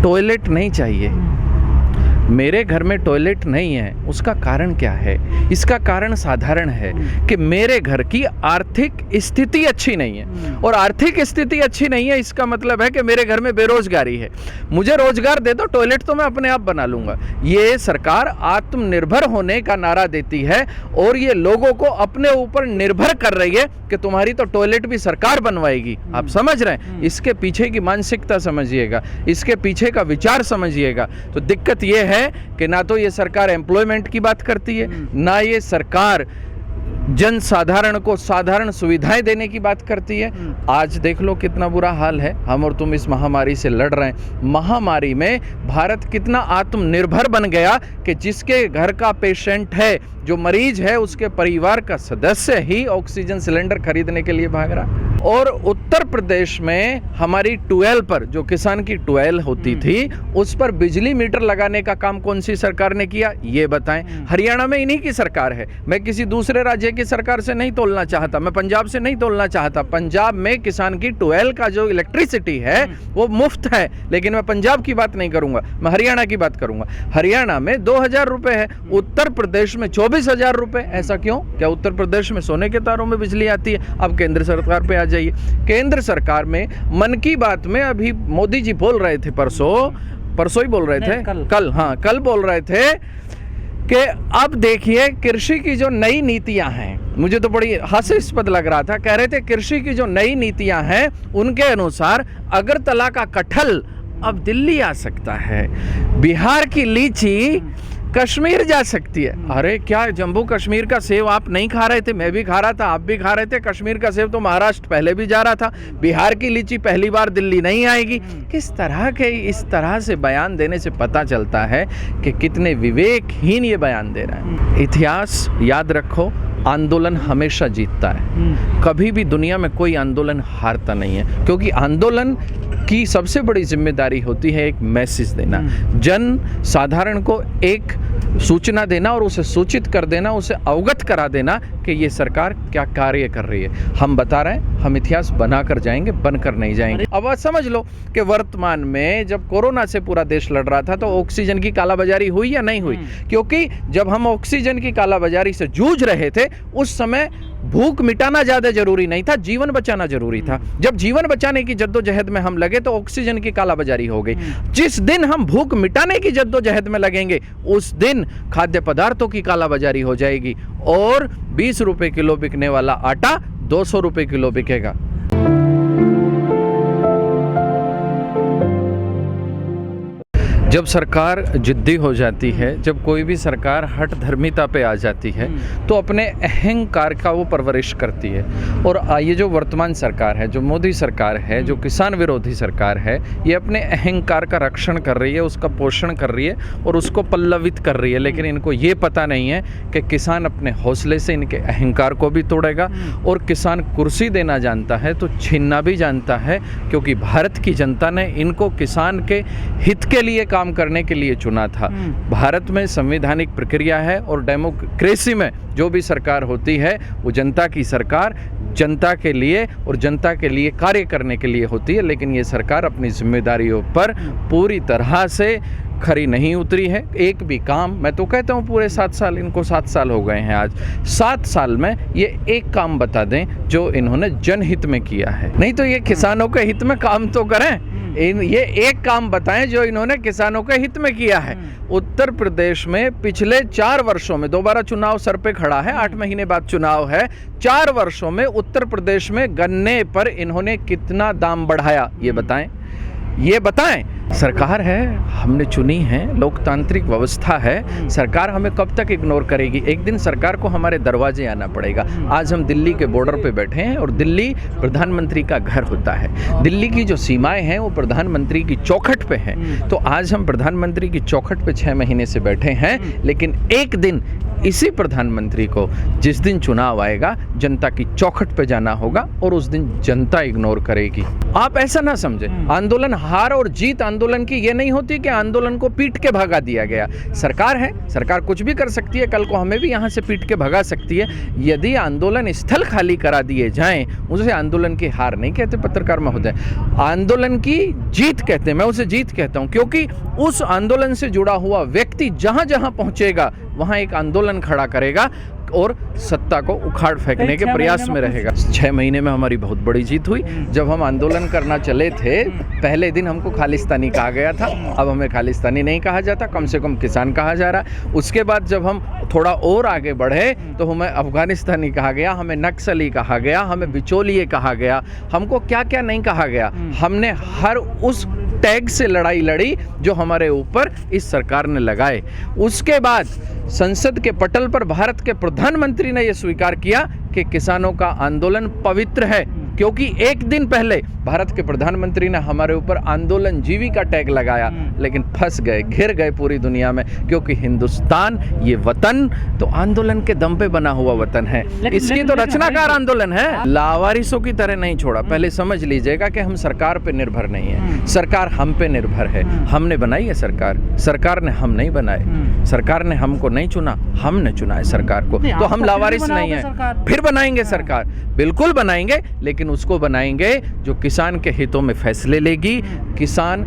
Toilet नहीं चाहिए, मेरे घर में टॉयलेट नहीं है, उसका कारण क्या है? इसका कारण साधारण है कि मेरे घर की आर्थिक स्थिति अच्छी नहीं है, और आर्थिक स्थिति अच्छी नहीं है इसका मतलब है कि मेरे घर में बेरोजगारी है। मुझे रोजगार दे दो, टॉयलेट तो मैं अपने आप बना लूंगा। ये सरकार आत्मनिर्भर होने का नारा देती है और ये लोगों को अपने ऊपर निर्भर कर रही है कि तुम्हारी तो टॉयलेट भी सरकार बनवाएगी। आप समझ रहे हैं? इसके पीछे की मानसिकता समझिएगा, इसके पीछे का विचार समझिएगा। तो दिक्कत ये है कि ना तो ये सरकार एम्प्लॉयमेंट की बात करती है, ना ये सरकार जन साधारण को साधारण सुविधाएं देने की बात करती है। आज देख लो कितना बुरा हाल है, हम और तुम इस महामारी से लड़ रहे हैं। महामारी में भारत कितना आत्मनिर्भर बन गया कि जिसके घर का पेशेंट है, जो मरीज है, उसके परिवार का सदस्य ही ऑक्सीजन सिलेंडर खरीदने के लिए भाग रहा। और उत्तर प्रदेश में हमारी ट्यूबवेल पर, जो किसान की ट्यूबवेल होती थी, उस पर बिजली मीटर लगाने का काम कौन सी सरकार ने किया, ये बताएं। हरियाणा में इन्हीं की सरकार है। मैं किसी दूसरे राज्य की सरकार से नहीं तोलना चाहता, मैं पंजाब से नहीं तोलना चाहता। पंजाब में किसान की ट्यूबवेल का जो इलेक्ट्रिसिटी है वो मुफ्त है, लेकिन मैं पंजाब की बात नहीं करूंगा, मैं हरियाणा की बात करूंगा। हरियाणा में 2000 रुपए है, उत्तर प्रदेश में 24,000 रुपए। ऐसा क्यों? क्या उत्तर प्रदेश में सोने के तारों में बिजली आती है? अब केंद्र सरकार पे आ जाइए। केंद्र सरकार में मन की बात में अभी मोदी जी बोल रहे थे, परसों ही बोल रहे थे, कल बोल रहे थे कि अब देखिए कृषि की जो नई नीतियां हैं, मुझे तो बड़ी हास्यास्पद लग रहा था। कह रहे थे कृषि की जो नई नीतियां हैं उनके अनुसार अगरतला का कटहल अब दिल्ली आ सकता है, बिहार की लीची कश्मीर जा सकती है। अरे क्या जम्मू कश्मीर का सेब आप नहीं खा रहे थे? मैं भी खा रहा था, आप भी खा रहे थे। कश्मीर का सेब तो महाराष्ट्र पहले भी जा रहा था, बिहार की लीची पहली बार दिल्ली नहीं आएगी। किस तरह के इस तरह से बयान देने से पता चलता है कि कितने विवेकहीन ये बयान दे रहा है। इतिहास याद रखो, आंदोलन हमेशा जीतता है, कभी भी दुनिया में कोई आंदोलन हारता नहीं है, क्योंकि आंदोलन की सबसे बड़ी जिम्मेदारी होती है एक मैसेज देना, जन साधारण को एक सूचना देना और उसे सूचित कर देना, उसे अवगत करा देना कि ये सरकार क्या कार्य कर रही है। हम बता रहे हैं, हम इतिहास बनाकर जाएंगे, बनकर नहीं जाएंगे। अब आप समझ लो कि वर्तमान में जब कोरोना से पूरा देश लड़ रहा था तो ऑक्सीजन की कालाबाजारी हुई या नहीं हुई? क्योंकि जब हम ऑक्सीजन की कालाबाजारी से जूझ रहे थे उस समय भूख मिटाना ज्यादा जरूरी नहीं था, जीवन बचाना जरूरी था। जब जीवन बचाने की जद्दोजहद में हम लगे तो ऑक्सीजन की कालाबाजारी हो गई। जिस दिन हम भूख मिटाने की जद्दोजहद में लगेंगे उस दिन खाद्य पदार्थों की कालाबाजारी हो जाएगी और 20 रुपए किलो बिकने वाला आटा 200 रुपए किलो बिकेगा। जब सरकार जिद्दी हो जाती है, जब कोई भी सरकार हठ धर्मिता पे आ जाती है तो अपने अहंकार का वो परवरिश करती है। और ये जो वर्तमान सरकार है, जो मोदी सरकार है, जो किसान विरोधी सरकार है, ये अपने अहंकार का रक्षण कर रही है, उसका पोषण कर रही है और उसको पल्लवित कर रही है। लेकिन इनको ये पता नहीं है कि किसान अपने हौसले से इनके अहंकार को भी तोड़ेगा और किसान कुर्सी देना जानता है तो छीनना भी जानता है, क्योंकि भारत की जनता ने इनको किसान के हित के लिए काम करने के लिए चुना था। भारत में संवैधानिक प्रक्रिया है और डेमोक्रेसी में जो भी सरकार होती है वो जनता की सरकार, जनता के लिए और जनता के लिए कार्य करने के लिए होती है। लेकिन ये सरकार अपनी जिम्मेदारियों पर पूरी तरह से खरी नहीं उतरी है। एक भी काम, मैं तो कहता हूँ पूरे 7 साल, इनको 7 साल हो गए हैं आज, 7 साल में ये एक काम बता दें जो इन्होंने जनहित में किया है। नहीं तो ये किसानों के हित में काम तो करें, ये एक काम बताएं जो इन्होंने किसानों के हित में किया है। उत्तर प्रदेश में पिछले 4 वर्षों में, दोबारा चुनाव सर पे खड़ा है, 8 महीने बाद चुनाव है, 4 वर्षों में उत्तर प्रदेश में गन्ने पर इन्होंने कितना दाम बढ़ाया, ये बताएं, ये बताएं। सरकार है, हमने चुनी है, लोकतांत्रिक व्यवस्था है, सरकार हमें कब तक इग्नोर करेगी? एक दिन सरकार को हमारे दरवाजे आना पड़ेगा। आज हम दिल्ली के बॉर्डर पे बैठे हैं और दिल्ली प्रधानमंत्री का घर होता है। दिल्ली की जो सीमाएं हैं वो प्रधानमंत्री की चौखट पे हैं। तो आज हम प्रधानमंत्री की चौखट पे 6 महीने से बैठे हैं, लेकिन एक दिन इसी प्रधानमंत्री को, जिस दिन चुनाव आएगा, जनता की चौखट पे जाना होगा और उस दिन जनता इग्नोर करेगी। आप ऐसा ना समझे, आंदोलन हार और जीत आंदोलन की ये नहीं होती कि आंदोलन को पीट के भगा दिया गया। सरकार है, सरकार कुछ भी कर सकती है, कल को हमें भी यहाँ से पीट के भगा सकती है। यदि आंदोलन स्थल खाली करा दिए जाएं, उसे आंदोलन की हार नहीं कहते पत्रकार महोदय, आंदोलन की जीत कहते हैं। मैं उसे जीत कहता हूं, क्योंकि उस आंदोलन से जुड़ा हुआ व्यक्ति जहां जहां पहुंचेगा वहां एक आंदोलन खड़ा करेगा और सत्ता को उखाड़ फेंकने के प्रयास में रहेगा। 6 महीने में हमारी बहुत बड़ी जीत हुई। जब हम आंदोलन करना चले थे, पहले दिन हमको खालिस्तानी कहा गया था, अब हमें खालिस्तानी नहीं कहा जाता, कम से कम किसान कहा जा रहा है। उसके बाद जब हम थोड़ा और आगे बढ़े तो हमें अफगानिस्तानी कहा गया, हमें नक्सली कहा गया, हमें बिचौलिए कहा गया, हमको क्या क्या नहीं कहा गया। हमने हर उस टैग से लड़ाई लड़ी जो हमारे ऊपर इस सरकार ने लगाए। उसके बाद संसद के पटल पर भारत के प्रधानमंत्री ने यह स्वीकार किया कि किसानों का आंदोलन पवित्र है, क्योंकि एक दिन पहले भारत के प्रधानमंत्री ने हमारे ऊपर आंदोलन जीवी का टैग लगाया, लेकिन फंस गए, घिर गए पूरी दुनिया में, क्योंकि हिंदुस्तान ये वतन तो आंदोलन के दम पे बना हुआ वतन है। इसकी तो रचनाकार आंदोलन है, लावारिसों की तरह नहीं छोड़ा। पहले समझ लीजिएगा कि हम सरकार पे निर्भर नहीं है, सरकार हम पे निर्भर है। हमने बनाई है सरकार, सरकार ने हम नहीं बनाए, सरकार ने हमको नहीं चुना, हमने चुना है सरकार को। तो हम लावारिस नहीं है। फिर बनाएंगे सरकार, बिल्कुल बनाएंगे, लेकिन उसको बनाएंगे जो किसान के हितों में फैसले लेगी, किसान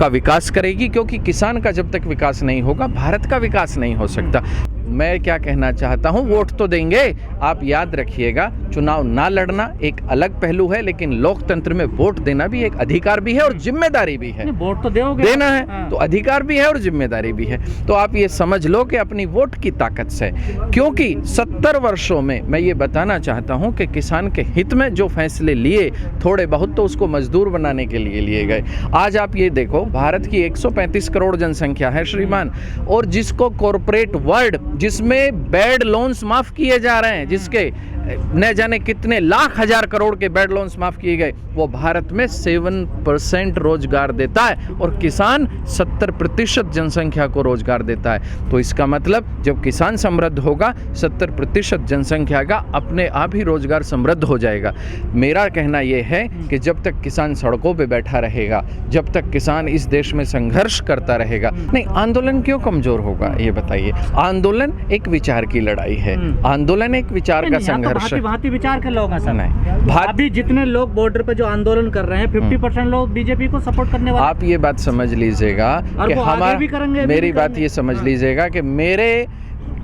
का विकास करेगी, क्योंकि किसान का जब तक विकास नहीं होगा भारत का विकास नहीं हो सकता। मैं क्या कहना चाहता हूं, वोट तो देंगे, आप याद रखिएगा, चुनाव ना लड़ना एक अलग पहलू है, लेकिन लोकतंत्र में वोट देना भी एक अधिकार भी है और जिम्मेदारी भी है। वोट तो दोगे, देना है तो अधिकार भी है और जिम्मेदारी भी है। तो आप ये समझ लो कि अपनी वोट की ताकत से, क्योंकि 70 वर्षों में मैं ये बताना चाहता हूं कि किसान के हित में जो फैसले लिए, थोड़े बहुत तो उसको मजदूर बनाने के लिए लिए गए। आज आप ये देखो, भारत की 135 करोड़ जनसंख्या है श्रीमान, और जिसको कॉर्पोरेट वर्ल्ड, जिसमें बैड लोन्स माफ किए जा रहे हैं, जिसके न जाने कितने लाख हजार करोड़ के बैड लोन्स माफ किए गए, वो भारत में 7% रोजगार देता है और किसान 70% जनसंख्या को रोजगार देता है। तो इसका मतलब जब किसान समृद्ध होगा, 70% जनसंख्या का अपने आप ही रोजगार समृद्ध हो जाएगा। मेरा कहना यह है कि जब तक किसान सड़कों पे बैठा रहेगा, जब तक किसान इस देश में संघर्ष करता रहेगा, नहीं, आंदोलन क्यों कमजोर होगा ये बताइए। आंदोलन एक विचार की लड़ाई है, आंदोलन एक विचार का संघर्ष। भांति विचार के लोग हैं सर। नहीं, अभी जितने लोग बॉर्डर पे जो आंदोलन कर रहे हैं, 50% लोग बीजेपी को सपोर्ट करने वाले। आप ये बात समझ लीजिएगा कि हमारा, मेरी बात ये समझ लीजिएगा कि मेरे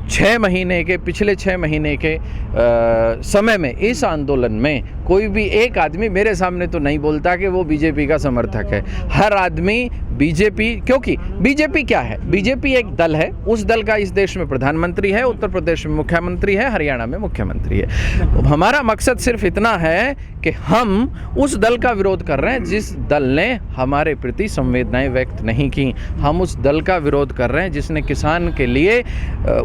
6 महीने के, पिछले 6 महीने के समय में इस आंदोलन में कोई भी एक आदमी मेरे सामने तो नहीं बोलता कि वो बीजेपी का समर्थक है। हर आदमी बीजेपी, क्योंकि बीजेपी क्या है, बीजेपी एक दल है, उस दल का इस देश में प्रधानमंत्री है, उत्तर प्रदेश में मुख्यमंत्री है, हरियाणा में मुख्यमंत्री है। हमारा मकसद सिर्फ इतना है कि हम उस दल का विरोध कर रहे हैं जिस दल ने हमारे प्रति संवेदनाएं व्यक्त नहीं की। हम उस दल का विरोध कर रहे हैं जिसने किसान के लिए,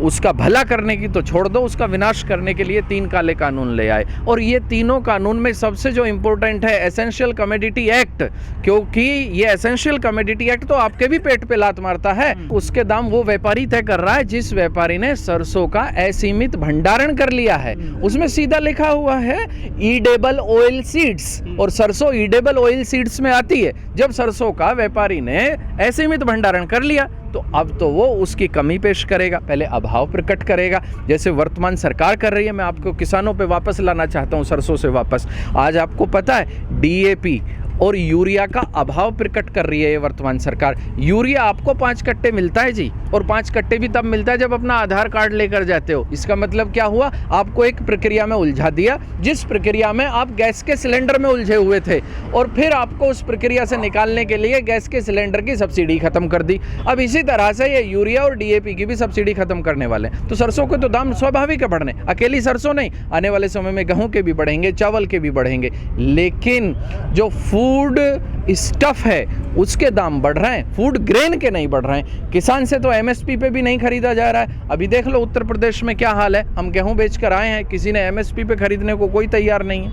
उसका भला करने की तो छोड़ दो, उसका विनाश करने के लिए 3 काले कानून ले आए। और ये तीनों कानून में सबसे जो इंपॉर्टेंट है एसेंशियल कमोडिटी एक्ट, क्योंकि ये एसेंशियल कमोडिटी एक्ट तो आपके भी पेट पे लात मारता है। उसके दाम वो व्यापारी तय कर रहा है जिस व्यापारी ने सरसों का असीमित भंडारण कर लिया है। उसमें सीधा लिखा हुआ है ईडेबल ऑयल सीड्स, और सरसों ईडेबल ऑयल सीड्स में आती है। जब सरसों का व्यापारी ने असीमित भंडारण कर लिया तो अब तो वो उसकी कमी पेश करेगा, पहले अभाव प्रकट करेगा, जैसे वर्तमान सरकार कर रही है। मैं आपको किसानों पे वापस लाना चाहता हूं, सरसों से वापस। आज आपको पता है डीएपी और यूरिया का अभाव प्रकट कर रही है ये वर्तमान सरकार। यूरिया आपको 5 कट्टे मिलता है जी, और 5 कट्टे भी तब मिलता है जब अपना आधार कार्ड लेकर जाते हो। इसका मतलब क्या हुआ, आपको एक प्रक्रिया में उलझा दिया जिस प्रक्रिया में आप गैस के सिलेंडर में उलझे हुए थे, और फिर आपको उस प्रक्रिया से निकालने के लिए गैस के सिलेंडर की सब्सिडी खत्म कर दी। अब इसी तरह से ये यूरिया और डीएपी की भी सब्सिडी खत्म करने वाले हैं। तो सरसों के तो दाम स्वाभाविक है बढ़ने, अकेली सरसों नहीं, आने वाले समय में गेहूं के भी बढ़ेंगे, चावल के भी बढ़ेंगे। लेकिन जो फूड स्टफ है उसके दाम बढ़ रहे हैं, फूड ग्रेन के नहीं बढ़ रहे हैं। किसान से तो एमएसपी पे भी नहीं खरीदा जा रहा है। अभी देख लो उत्तर प्रदेश में क्या हाल है, हम गेहूं बेचकर आए हैं, किसी ने एमएसपी पे खरीदने को कोई तैयार नहीं है।